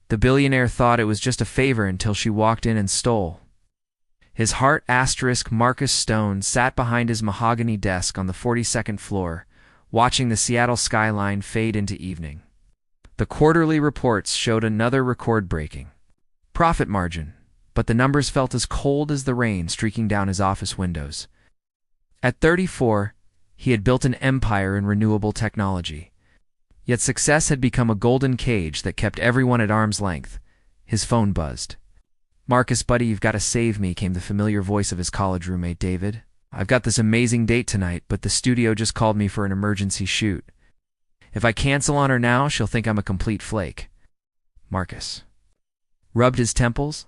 The billionaire thought it was just a favor until she walked in and stole. His heart asterisk Marcus Stone sat behind his mahogany desk on the 42nd floor, watching the Seattle skyline fade into evening. The quarterly reports showed another record-breaking profit margin, but the numbers felt as cold as the rain streaking down his office windows. At 34, he had built an empire in renewable technology. Yet success had become a golden cage that kept everyone at arm's length. His phone buzzed. "Marcus, buddy, you've got to save me," came the familiar voice of his college roommate, David. "I've got this amazing date tonight, but the studio just called me for an emergency shoot. If I cancel on her now, she'll think I'm a complete flake." Marcus rubbed his temples,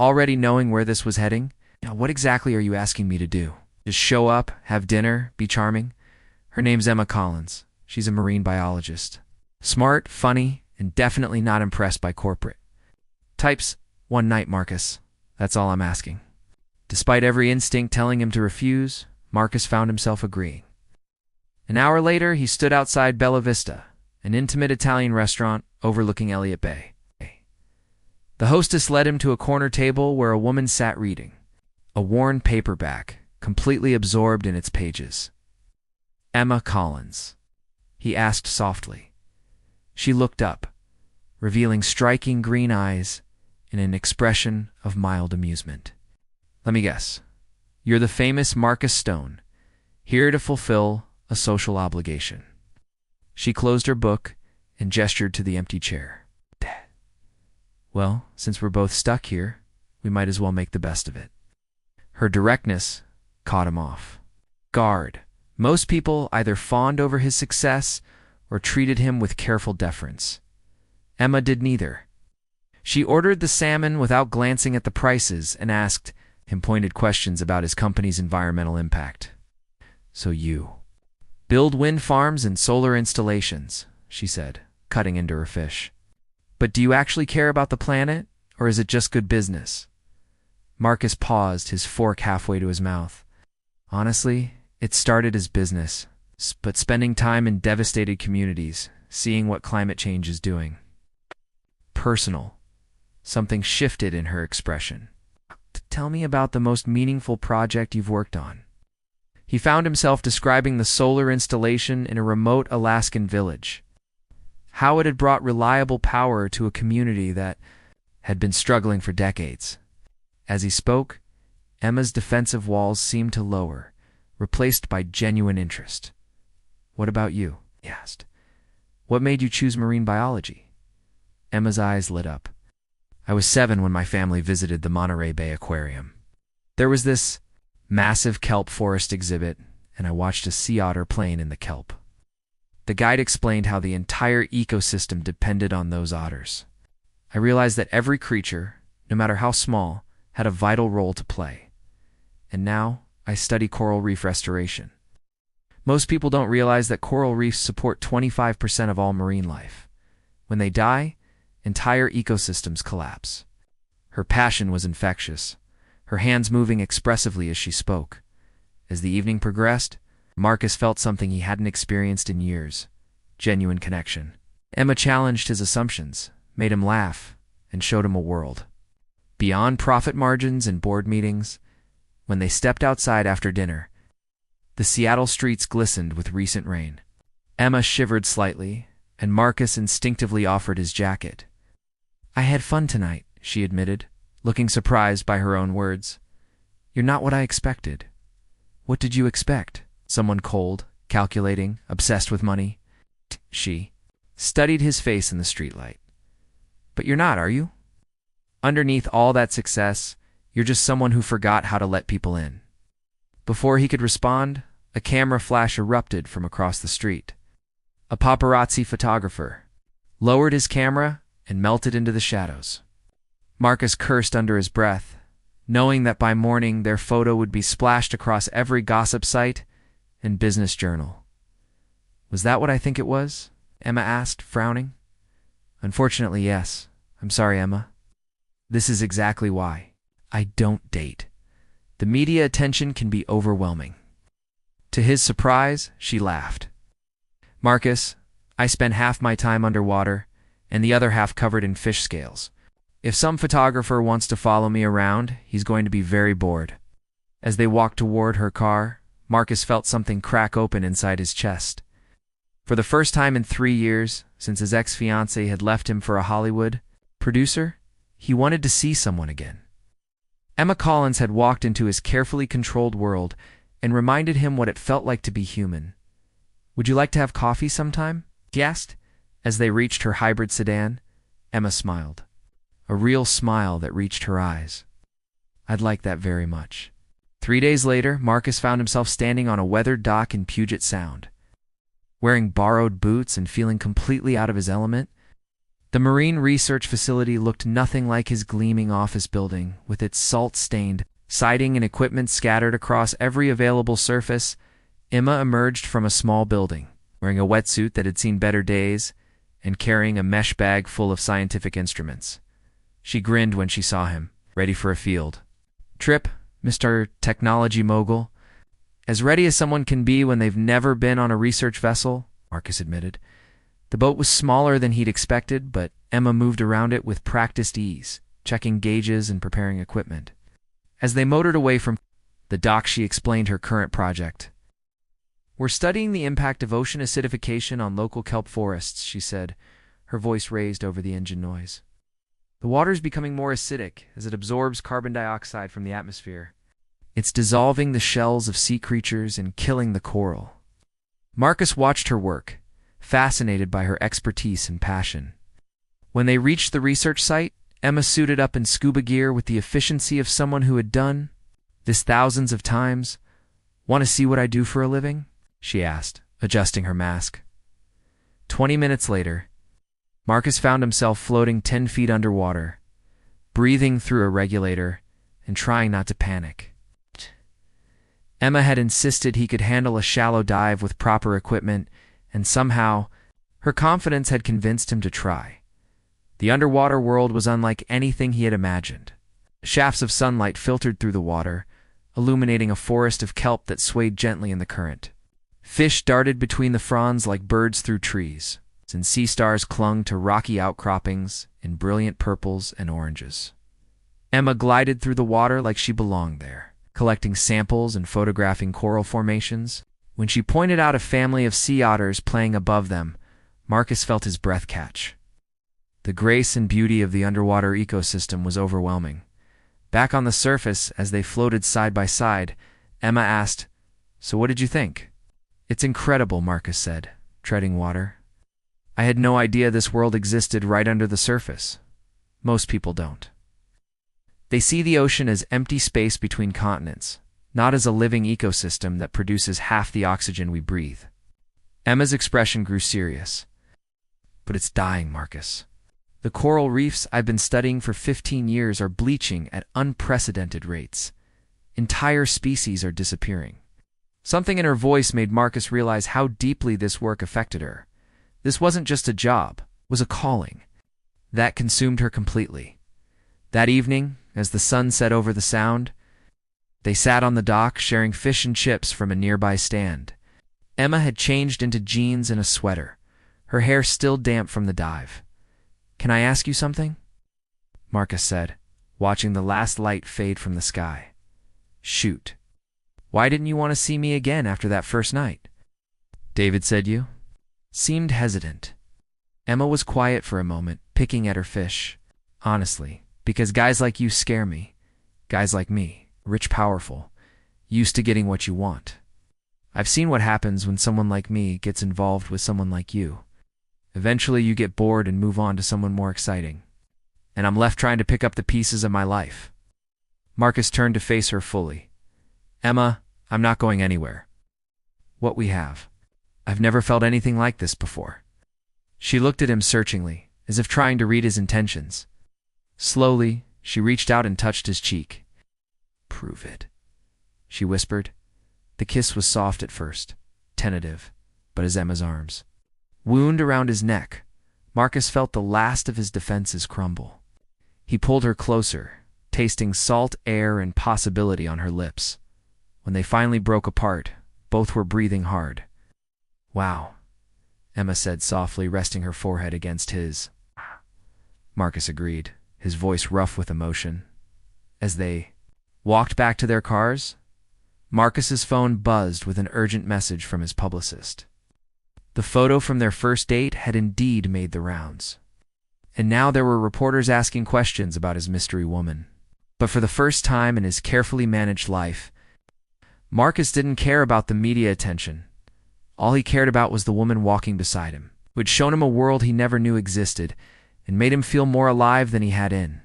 already knowing where this was heading. "Now, what exactly are you asking me to do? Just show up, have dinner, be charming?" Her name's Emma Collins. She's a marine biologist. Smart, funny, and definitely not impressed by corporate types. One night, Marcus. That's all I'm asking. Despite every instinct telling him to refuse, Marcus found himself agreeing. An hour later, he stood outside Bella Vista, an intimate Italian restaurant overlooking Elliott Bay. The hostess led him to a corner table where a woman sat reading, a worn paperback, completely absorbed in its pages. "Emma Collins," he asked softly. She looked up, revealing striking green eyes and an expression of mild amusement. "Let me guess. You're the famous Marcus Stone, here to fulfill a social obligation." She closed her book and gestured to the empty chair. "Well, since we're both stuck here, we might as well make the best of it." Her directness caught him off guard. Most people either fawned over his success or treated him with careful deference. Emma did neither. She ordered the salmon without glancing at the prices and asked him pointed questions about his company's environmental impact. "So you build wind farms and solar installations," she said, cutting into her fish. "But do you actually care about the planet, or is it just good business?" Marcus paused, his fork halfway to his mouth. "Honestly, it started as business, but spending time in devastated communities, seeing what climate change is doing." Personal. Something shifted in her expression. "Tell me about the most meaningful project you've worked on." He found himself describing the solar installation in a remote Alaskan village, how it had brought reliable power to a community that had been struggling for decades. As he spoke, Emma's defensive walls seemed to lower, replaced by genuine interest. "What about you?" he asked. "What made you choose marine biology?" Emma's eyes lit up. "I was 7 when my family visited the Monterey Bay Aquarium. There was this massive kelp forest exhibit, and I watched a sea otter playing in the kelp. The guide explained how the entire ecosystem depended on those otters. I realized that every creature, no matter how small, had a vital role to play. And now I study coral reef restoration. Most people don't realize that coral reefs support 25% of all marine life. When they die, entire ecosystems collapse." Her passion was infectious, her hands moving expressively as she spoke. As the evening progressed, Marcus felt something he hadn't experienced in years: genuine connection. Emma challenged his assumptions, made him laugh, and showed him a world beyond profit margins and board meetings. When they stepped outside after dinner, the Seattle streets glistened with recent rain. Emma shivered slightly, and Marcus instinctively offered his jacket. "I had fun tonight," she admitted, looking surprised by her own words. "You're not what I expected." "What did you expect? Someone cold, calculating, obsessed with money?" She studied his face in the streetlight. "But you're not, are you? Underneath all that success, you're just someone who forgot how to let people in." Before he could respond, a camera flash erupted from across the street. A paparazzi photographer lowered his camera and melted into the shadows. Marcus cursed under his breath, knowing that by morning their photo would be splashed across every gossip site and business journal. "Was that what I think it was?" Emma asked, frowning. "Unfortunately, yes. I'm sorry, Emma. This is exactly why I don't date. The media attention can be overwhelming." To his surprise, she laughed. "Marcus, I spend half my time underwater and the other half covered in fish scales. If some photographer wants to follow me around, he's going to be very bored. As they walked toward her car, Marcus felt something crack open inside his chest. For the first time in 3 years, since his ex-fiancée had left him for a Hollywood producer, he wanted to see someone again. Emma Collins had walked into his carefully controlled world and reminded him what it felt like to be human. "Would you like to have coffee sometime?" he asked. As they reached her hybrid sedan, Emma smiled. A real smile that reached her eyes. "I'd like that very much." 3 days later, Marcus found himself standing on a weathered dock in Puget Sound. Wearing borrowed boots and feeling completely out of his element, the marine research facility looked nothing like his gleaming office building, with its salt-stained siding and equipment scattered across every available surface. Emma emerged from a small building, wearing a wetsuit that had seen better days and carrying a mesh bag full of scientific instruments. She grinned when she saw him, ready for a field trip, Mr. Technology Mogul. "As ready as someone can be when they've never been on a research vessel," Marcus admitted. The boat was smaller than he'd expected, but Emma moved around it with practiced ease, checking gauges and preparing equipment. As they motored away from the dock, she explained her current project. "We're studying the impact of ocean acidification on local kelp forests," she said, her voice raised over the engine noise. "The water's becoming more acidic as it absorbs carbon dioxide from the atmosphere. It's dissolving the shells of sea creatures and killing the coral." Marcus watched her work, fascinated by her expertise and passion. When they reached the research site, Emma suited up in scuba gear with the efficiency of someone who had done this thousands of times. "Want to see what I do for a living?" she asked, adjusting her mask. 20 minutes later, Marcus found himself floating 10 feet underwater, breathing through a regulator and trying not to panic. Emma had insisted he could handle a shallow dive with proper equipment, and somehow, her confidence had convinced him to try. The underwater world was unlike anything he had imagined. Shafts of sunlight filtered through the water, illuminating a forest of kelp that swayed gently in the current. Fish darted between the fronds like birds through trees, and sea stars clung to rocky outcroppings in brilliant purples and oranges. Emma glided through the water like she belonged there, collecting samples and photographing coral formations. When she pointed out a family of sea otters playing above them, Marcus felt his breath catch. The grace and beauty of the underwater ecosystem was overwhelming. Back on the surface, as they floated side by side, Emma asked, "So what did you think?" "It's incredible," Marcus said, treading water. "I had no idea this world existed right under the surface. Most people don't. They see the ocean as empty space between continents, not as a living ecosystem that produces half the oxygen we breathe." Emma's expression grew serious. "But it's dying, Marcus. The coral reefs I've been studying for 15 years are bleaching at unprecedented rates. Entire species are disappearing." Something in her voice made Marcus realize how deeply this work affected her. This wasn't just a job, it was a calling that consumed her completely. That evening, as the sun set over the sound, they sat on the dock sharing fish and chips from a nearby stand. Emma had changed into jeans and a sweater, her hair still damp from the dive. "Can I ask you something?" Marcus said, watching the last light fade from the sky. "Shoot. Why didn't you want to see me again after that first night?" "David said you?" Seemed hesitant. Emma was quiet for a moment, picking at her fish. "Honestly, because guys like you scare me. Guys like me, rich, powerful, used to getting what you want. I've seen what happens when someone like me gets involved with someone like you. Eventually you get bored and move on to someone more exciting. And I'm left trying to pick up the pieces of my life." Marcus turned to face her fully. "Emma, I'm not going anywhere. What we have. I've never felt anything like this before." She looked at him searchingly, as if trying to read his intentions. Slowly, she reached out and touched his cheek. "Prove it," she whispered. The kiss was soft at first, tentative, but as Emma's arms wound around his neck, Marcus felt the last of his defenses crumble. He pulled her closer, tasting salt air and possibility on her lips. When they finally broke apart, both were breathing hard. "Wow," Emma said softly, resting her forehead against his. Marcus agreed, his voice rough with emotion. As they walked back to their cars, Marcus's phone buzzed with an urgent message from his publicist. The photo from their first date had indeed made the rounds. And now there were reporters asking questions about his mystery woman. But for the first time in his carefully managed life, Marcus didn't care about the media attention. All he cared about was the woman walking beside him, who had shown him a world he never knew existed and made him feel more alive than he had in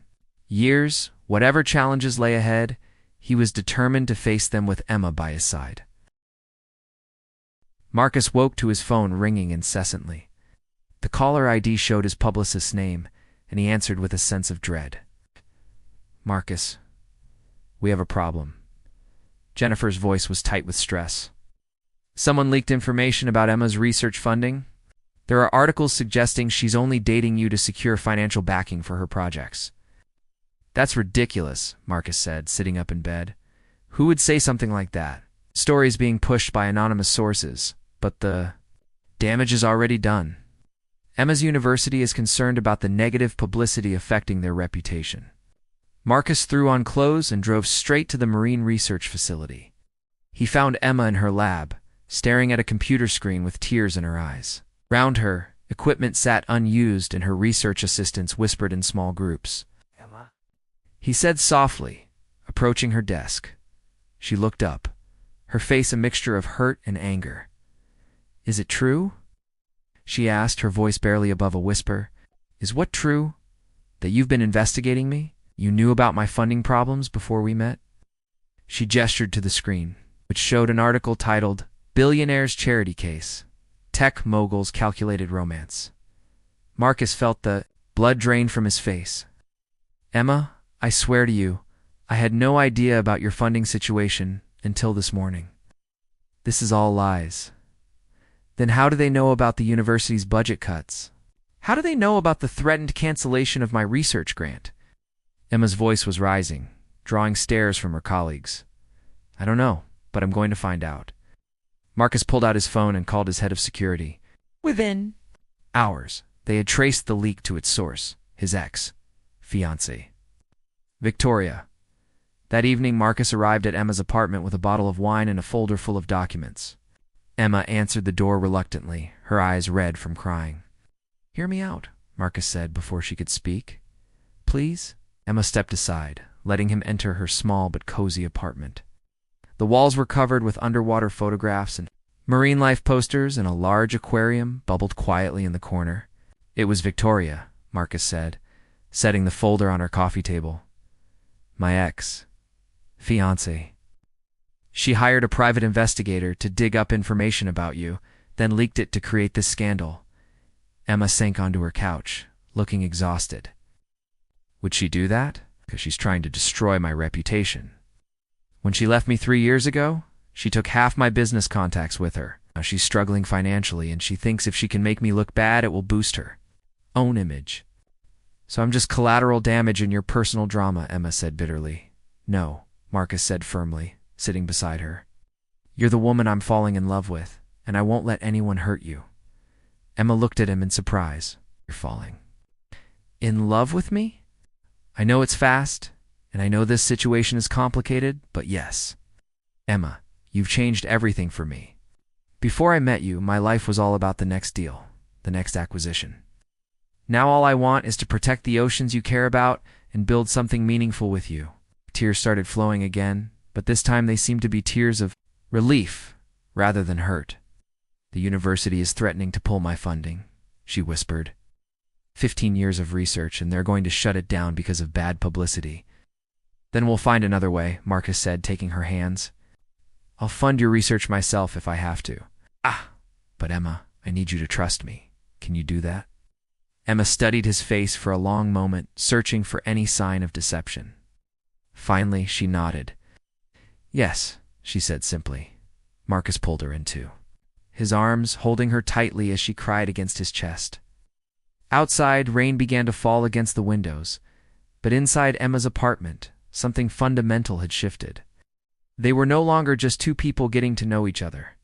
years. Whatever challenges lay ahead, he was determined to face them with Emma by his side. Marcus woke to his phone ringing incessantly. The caller ID showed his publicist's name, and he answered with a sense of dread. "Marcus, we have a problem." Jennifer's voice was tight with stress. "Someone leaked information about Emma's research funding. There are articles suggesting she's only dating you to secure financial backing for her projects." "That's ridiculous," Marcus said, sitting up in bed. "Who would say something like that? Stories being pushed by anonymous sources, but the damage is already done. Emma's university is concerned about the negative publicity affecting their reputation." Marcus threw on clothes and drove straight to the marine research facility. He found Emma in her lab, staring at a computer screen with tears in her eyes. Round her, equipment sat unused and her research assistants whispered in small groups. "Emma?" He said softly, approaching her desk. She looked up, her face a mixture of hurt and anger. "Is it true?" she asked, her voice barely above a whisper. "Is what true? That you've been investigating me? You knew about my funding problems before we met?" She gestured to the screen, which showed an article titled, "Billionaire's Charity Case. Tech Mogul's Calculated Romance." Marcus felt the blood drain from his face. "Emma, I swear to you, I had no idea about your funding situation until this morning. This is all lies." "Then how do they know about the university's budget cuts? How do they know about the threatened cancellation of my research grant?" Emma's voice was rising, drawing stares from her colleagues. "I don't know, but I'm going to find out." Marcus pulled out his phone and called his head of security. Within hours, they had traced the leak to its source, his ex-fiancée, Victoria. That evening, Marcus arrived at Emma's apartment with a bottle of wine and a folder full of documents. Emma answered the door reluctantly, her eyes red from crying. "Hear me out," Marcus said before she could speak. "Please?" Emma stepped aside, letting him enter her small but cozy apartment. The walls were covered with underwater photographs and marine life posters, and a large aquarium bubbled quietly in the corner. "It was Victoria," Marcus said, setting the folder on her coffee table. "My ex-fiancée. She hired a private investigator to dig up information about you, then leaked it to create this scandal." Emma sank onto her couch, looking exhausted. "Would she do that? Because she's trying to destroy my reputation. When she left me 3 years ago, she took half my business contacts with her. Now she's struggling financially, and she thinks if she can make me look bad, it will boost her own image. So I'm just collateral damage in your personal drama," Emma said bitterly. "No," Marcus said firmly, sitting beside her. "You're the woman I'm falling in love with, and I won't let anyone hurt you." Emma looked at him in surprise. "You're falling in love with me? I know it's fast, and I know this situation is complicated, but yes. Emma, you've changed everything for me. Before I met you, my life was all about the next deal, the next acquisition. Now all I want is to protect the oceans you care about and build something meaningful with you." Tears started flowing again, but this time they seemed to be tears of relief rather than hurt. "The university is threatening to pull my funding," she whispered. 15 years of research, and they're going to shut it down because of bad publicity. "Then we'll find another way," Marcus said, taking her hands. "I'll fund your research myself if I have to." But Emma, I need you to trust me. Can you do that?" Emma studied his face for a long moment, searching for any sign of deception. Finally, she nodded. "Yes," she said simply. Marcus pulled her in too, his arms holding her tightly as she cried against his chest. Outside, rain began to fall against the windows, but inside Emma's apartment, something fundamental had shifted. They were no longer just two people getting to know each other.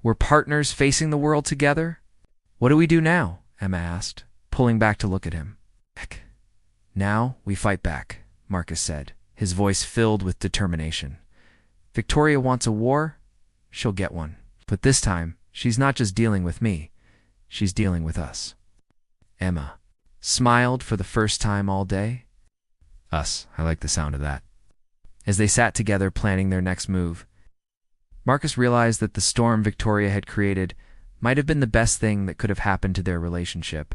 We're partners facing the world together? "What do we do now?" Emma asked, pulling back to look at him. Now we fight back, Marcus said, his voice filled with determination. Victoria wants a war? She'll get one. But this time, she's not just dealing with me. She's dealing with us. Emma smiled for the first time all day. Us, I like the sound of that. As they sat together planning their next move, Marcus realized that the storm Victoria had created might have been the best thing that could have happened to their relationship.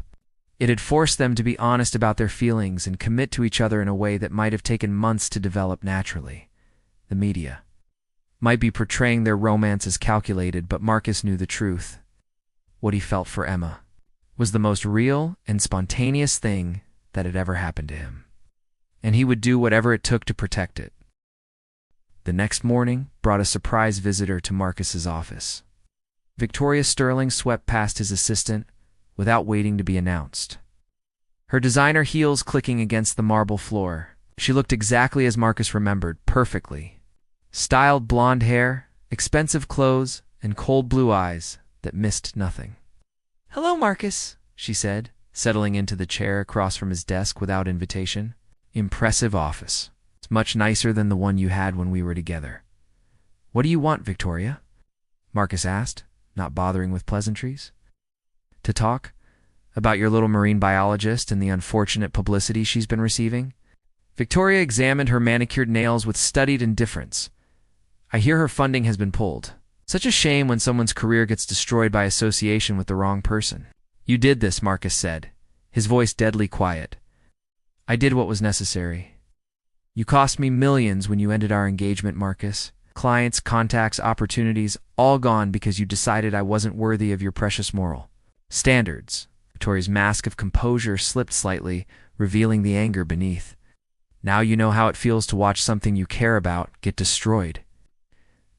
It had forced them to be honest about their feelings and commit to each other in a way that might have taken months to develop naturally. The media might be portraying their romance as calculated, but Marcus knew the truth. What he felt for Emma was the most real and spontaneous thing that had ever happened to him, and he would do whatever it took to protect it. The next morning brought a surprise visitor to Marcus's office. Victoria Sterling swept past his assistant without waiting to be announced. Her designer heels clicking against the marble floor. She looked exactly as Marcus remembered, perfectly. Styled blonde hair, expensive clothes, and cold blue eyes that missed nothing. "Hello, Marcus," she said, settling into the chair across from his desk without invitation. "Impressive office. It's much nicer than the one you had when we were together." "What do you want, Victoria?" Marcus asked, not bothering with pleasantries. "To talk about your little marine biologist and the unfortunate publicity she's been receiving." Victoria examined her manicured nails with studied indifference. "I hear her funding has been pulled. Such a shame when someone's career gets destroyed by association with the wrong person." "You did this," Marcus said, his voice deadly quiet. "I did what was necessary. You cost me millions when you ended our engagement, Marcus. Clients, contacts, opportunities, all gone because you decided I wasn't worthy of your precious moral standards." Victoria's mask of composure slipped slightly, revealing the anger beneath. "Now you know how it feels to watch something you care about get destroyed.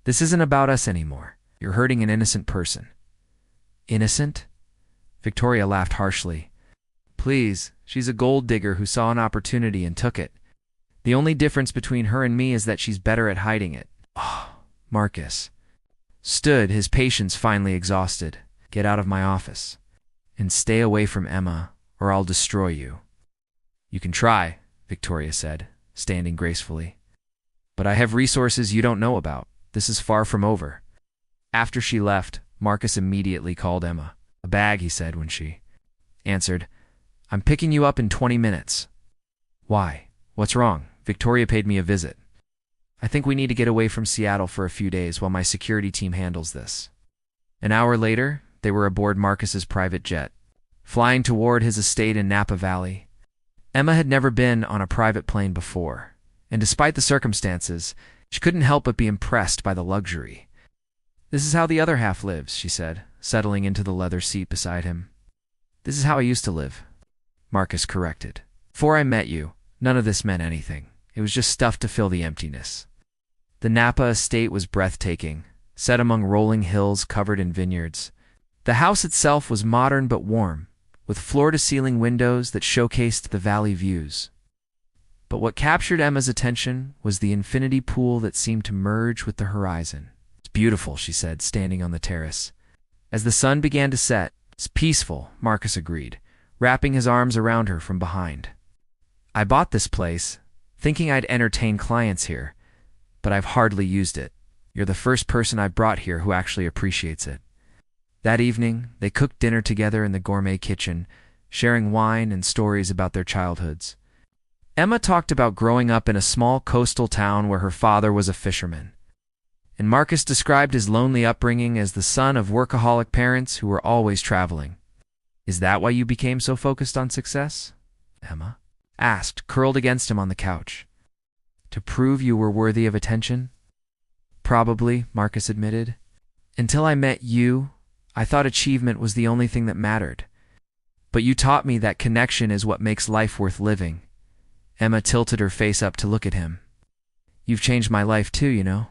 This isn't about us anymore. You're hurting an innocent person." "Innocent?" Victoria laughed harshly. "Please, she's a gold digger who saw an opportunity and took it. The only difference between her and me is that she's better at hiding it." "Oh," Marcus stood, his patience finally exhausted. "Get out of my office. And stay away from Emma, or I'll destroy you." "You can try," Victoria said, standing gracefully. "But I have resources you don't know about. This is far from over." After she left, Marcus immediately called Emma. "A bag," he said when she answered. "I'm picking you up in 20 minutes. "Why? What's wrong?" "Victoria paid me a visit. I think we need to get away from Seattle for a few days while my security team handles this." An hour later, they were aboard Marcus's private jet, flying toward his estate in Napa Valley. Emma had never been on a private plane before, and despite the circumstances, she couldn't help but be impressed by the luxury. "This is how the other half lives," she said, settling into the leather seat beside him. "This is how I used to live," Marcus corrected. "Before I met you, none of this meant anything. It was just stuff to fill the emptiness." The Napa estate was breathtaking, set among rolling hills covered in vineyards. The house itself was modern but warm, with floor-to-ceiling windows that showcased the valley views. But what captured Emma's attention was the infinity pool that seemed to merge with the horizon. "It's beautiful," she said, standing on the terrace. As the sun began to set, "It's peaceful," Marcus agreed, wrapping his arms around her from behind. "I bought this place, thinking I'd entertain clients here, but I've hardly used it. You're the first person I've brought here who actually appreciates it." That evening, they cooked dinner together in the gourmet kitchen, sharing wine and stories about their childhoods. Emma talked about growing up in a small coastal town where her father was a fisherman, and Marcus described his lonely upbringing as the son of workaholic parents who were always traveling. "Is that why you became so focused on success?" Emma asked, curled against him on the couch. "To prove you were worthy of attention?" "Probably," Marcus admitted. "Until I met you, I thought achievement was the only thing that mattered. But you taught me that connection is what makes life worth living." Emma tilted her face up to look at him. "You've changed my life too, you know.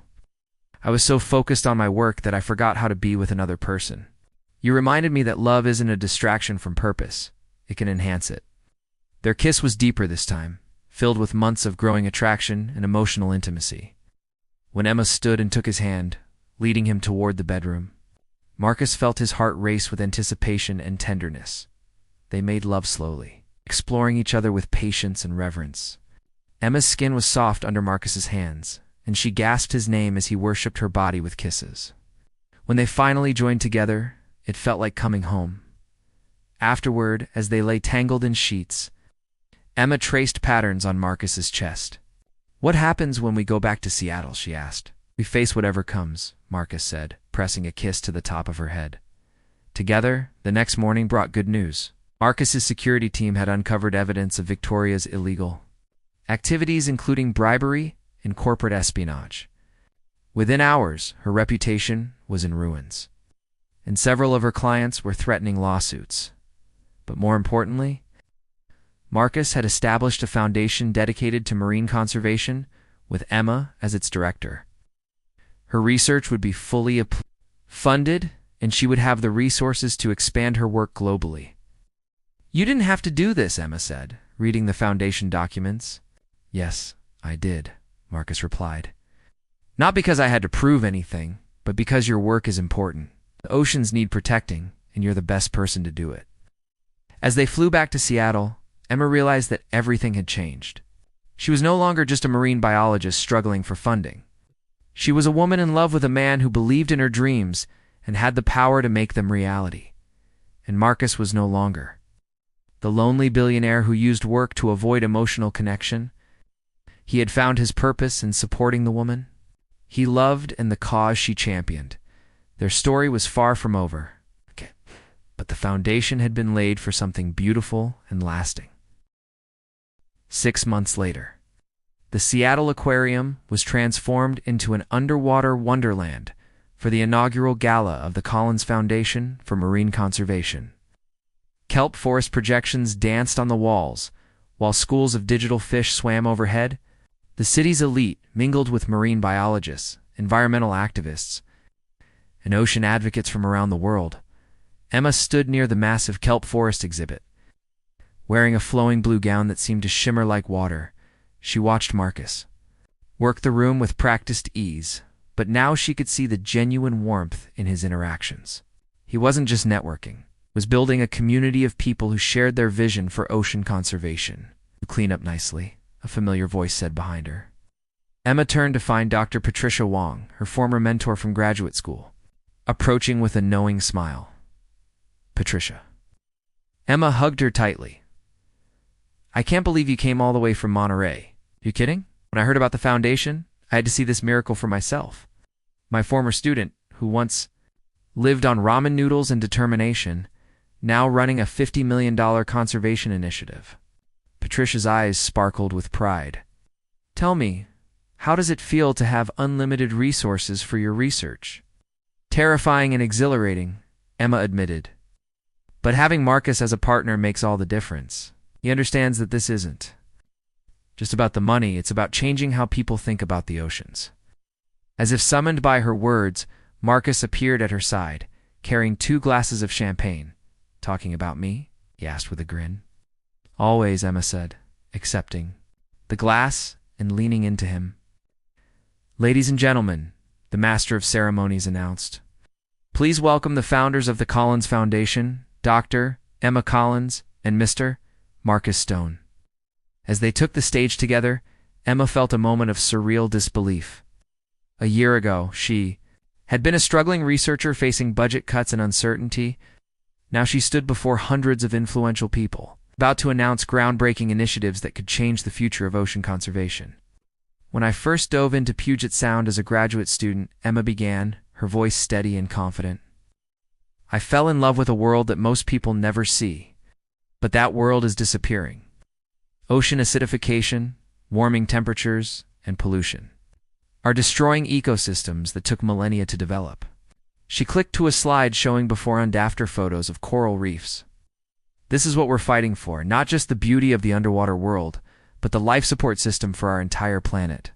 I was so focused on my work that I forgot how to be with another person. You reminded me that love isn't a distraction from purpose. It can enhance it." Their kiss was deeper this time, filled with months of growing attraction and emotional intimacy. When Emma stood and took his hand, leading him toward the bedroom, Marcus felt his heart race with anticipation and tenderness. They made love slowly, exploring each other with patience and reverence. Emma's skin was soft under Marcus's hands, and she gasped his name as he worshipped her body with kisses. When they finally joined together, it felt like coming home. Afterward, as they lay tangled in sheets, Emma traced patterns on Marcus's chest. "What happens when we go back to Seattle?" she asked. "We face whatever comes," Marcus said, pressing a kiss to the top of her head. Together, the next morning brought good news. Marcus's security team had uncovered evidence of Victoria's illegal activities, including bribery and corporate espionage. Within hours, her reputation was in ruins, and several of her clients were threatening lawsuits. But more importantly, Marcus had established a foundation dedicated to marine conservation, with Emma as its director. Her research would be fully funded, and she would have the resources to expand her work globally. "You didn't have to do this," Emma said, reading the foundation documents. "Yes, I did," Marcus replied. "Not because I had to prove anything, but because your work is important. The oceans need protecting, and you're the best person to do it." As they flew back to Seattle, Emma realized that everything had changed. She was no longer just a marine biologist struggling for funding. She was a woman in love with a man who believed in her dreams and had the power to make them reality. And Marcus was no longer the lonely billionaire who used work to avoid emotional connection. He had found his purpose in supporting the woman he loved and the cause she championed. Their story was far from over, but the foundation had been laid for something beautiful and lasting. 6 months later, the Seattle Aquarium was transformed into an underwater wonderland for the inaugural gala of the Collins Foundation for Marine Conservation. Kelp forest projections danced on the walls, while schools of digital fish swam overhead. The city's elite mingled with marine biologists, environmental activists, and ocean advocates from around the world. Emma stood near the massive kelp forest exhibit. Wearing a flowing blue gown that seemed to shimmer like water, she watched Marcus work the room with practiced ease, but now she could see the genuine warmth in his interactions. He wasn't just networking, he was building a community of people who shared their vision for ocean conservation. "You clean up nicely," a familiar voice said behind her. Emma turned to find Dr. Patricia Wong, her former mentor from graduate school, approaching with a knowing smile. "Patricia." Emma hugged her tightly. "I can't believe you came all the way from Monterey. You kidding? When I heard about the foundation, I had to see this miracle for myself. My former student, who once lived on ramen noodles and determination, now running a $50 million conservation initiative." Patricia's eyes sparkled with pride. "Tell me, how does it feel to have unlimited resources for your research?" "Terrifying and exhilarating," Emma admitted. "But having Marcus as a partner makes all the difference. He understands that this isn't just about the money, it's about changing how people think about the oceans." As if summoned by her words, Marcus appeared at her side, carrying 2 glasses of champagne. "Talking about me?" he asked with a grin. "Always," Emma said, accepting the glass and leaning into him. "Ladies and gentlemen," the master of ceremonies announced, "please welcome the founders of the Collins Foundation, Dr. Emma Collins and Mr. Marcus Stone." As they took the stage together, Emma felt a moment of surreal disbelief. A year ago, she had been a struggling researcher facing budget cuts and uncertainty. Now she stood before hundreds of influential people, about to announce groundbreaking initiatives that could change the future of ocean conservation. "When I first dove into Puget Sound as a graduate student," Emma began, her voice steady and confident, "I fell in love with a world that most people never see. But that world is disappearing. Ocean acidification, warming temperatures, and pollution are destroying ecosystems that took millennia to develop." She clicked to a slide showing before and after photos of coral reefs. "This is what we're fighting for, not just the beauty of the underwater world, but the life support system for our entire planet."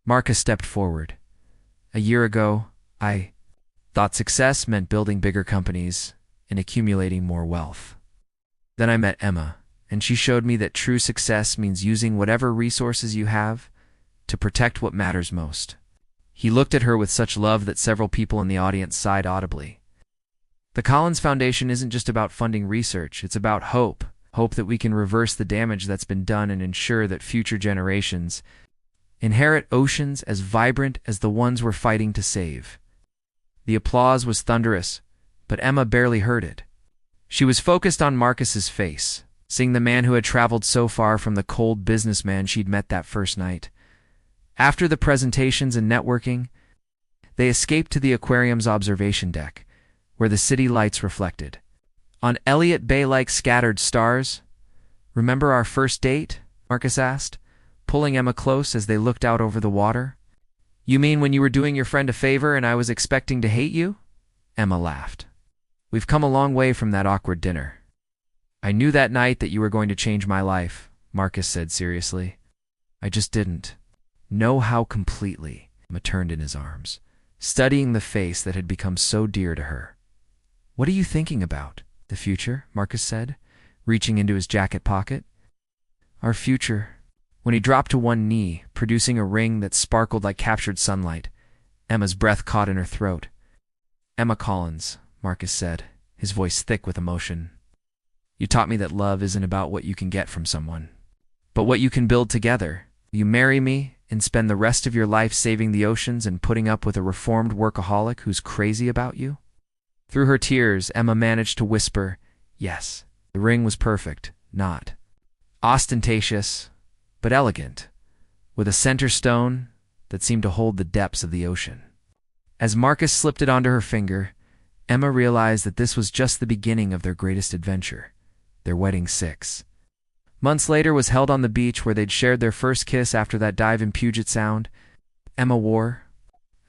Marcus stepped forward. "A year ago, I thought success meant building bigger companies and accumulating more wealth. Then I met Emma, and she showed me that true success means using whatever resources you have to protect what matters most." He looked at her with such love that several people in the audience sighed audibly. The Collins Foundation isn't just about funding research, it's about hope, hope that we can reverse the damage that's been done and ensure that future generations inherit oceans as vibrant as the ones we're fighting to save." The applause was thunderous, but Emma barely heard it. She was focused on Marcus's face, seeing the man who had traveled so far from the cold businessman she'd met that first night. After the presentations and networking, they escaped to the aquarium's observation deck, where the city lights reflected on Elliott Bay like scattered stars. "Remember our first date?" Marcus asked, pulling Emma close as they looked out over the water. "You mean when you were doing your friend a favor and I was expecting to hate you?" Emma laughed. "We've come a long way from that awkward dinner." "I knew that night that you were going to change my life," Marcus said seriously. "I just didn't know how completely." Emma turned in his arms, studying the face that had become so dear to her. "What are you thinking about?" "The future," Marcus said, reaching into his jacket pocket. "Our future." When he dropped to one knee, producing a ring that sparkled like captured sunlight, Emma's breath caught in her throat. "Emma Collins," Marcus said, his voice thick with emotion. "You taught me that love isn't about what you can get from someone, but what you can build together. Will you marry me and spend the rest of your life saving the oceans and putting up with a reformed workaholic who's crazy about you?" Through her tears, Emma managed to whisper, "Yes." The ring was perfect, not ostentatious, but elegant, with a center stone that seemed to hold the depths of the ocean. As Marcus slipped it onto her finger, Emma realized that this was just the beginning of their greatest adventure, their wedding 6 months later was held on the beach where they'd shared their first kiss after that dive in Puget Sound. Emma wore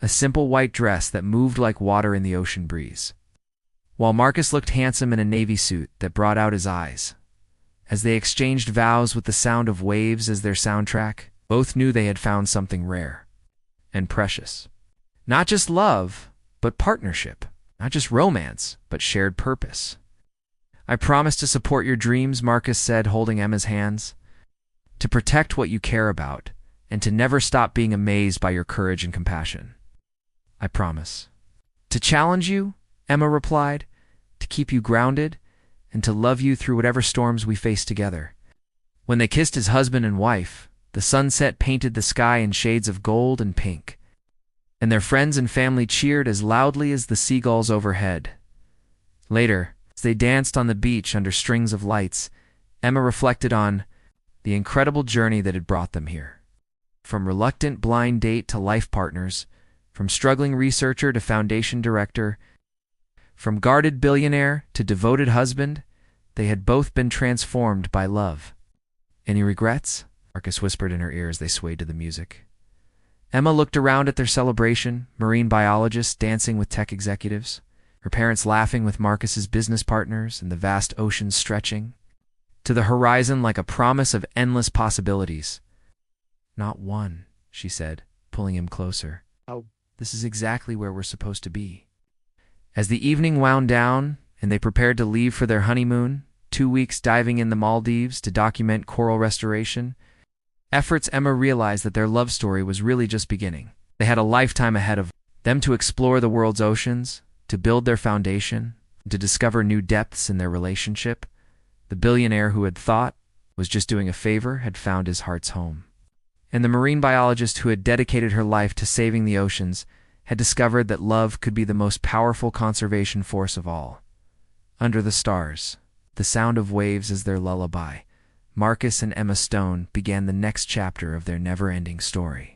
a simple white dress that moved like water in the ocean breeze, while Marcus looked handsome in a navy suit that brought out his eyes. As they exchanged vows with the sound of waves as their soundtrack, both knew they had found something rare and precious. Not just love, but partnership. Not just romance, but shared purpose. "I promise to support your dreams," Marcus said, holding Emma's hands, "to protect what you care about, and to never stop being amazed by your courage and compassion." "I promise." "To challenge you," Emma replied, "to keep you grounded, and to love you through whatever storms we face together." When they kissed as husband and wife, the sunset painted the sky in shades of gold and pink, and their friends and family cheered as loudly as the seagulls overhead. Later, as they danced on the beach under strings of lights, Emma reflected on the incredible journey that had brought them here. From reluctant blind date to life partners, from struggling researcher to foundation director, from guarded billionaire to devoted husband, they had both been transformed by love. "Any regrets?" Marcus whispered in her ear as they swayed to the music. Emma looked around at their celebration, marine biologists dancing with tech executives, her parents laughing with Marcus's business partners, and the vast ocean stretching to the horizon like a promise of endless possibilities. "Not one," she said, pulling him closer. "Oh, This is exactly where we're supposed to be." As the evening wound down and they prepared to leave for their honeymoon, 2 weeks diving in the Maldives to document coral restoration efforts, Emma realized that their love story was really just beginning. They had a lifetime ahead of them to explore the world's oceans, to build their foundation, and to discover new depths in their relationship. The billionaire who had thought was just doing a favor had found his heart's home. And the marine biologist who had dedicated her life to saving the oceans had discovered that love could be the most powerful conservation force of all. Under the stars, the sound of waves as their lullaby, Marcus and Emma Stone began the next chapter of their never-ending story.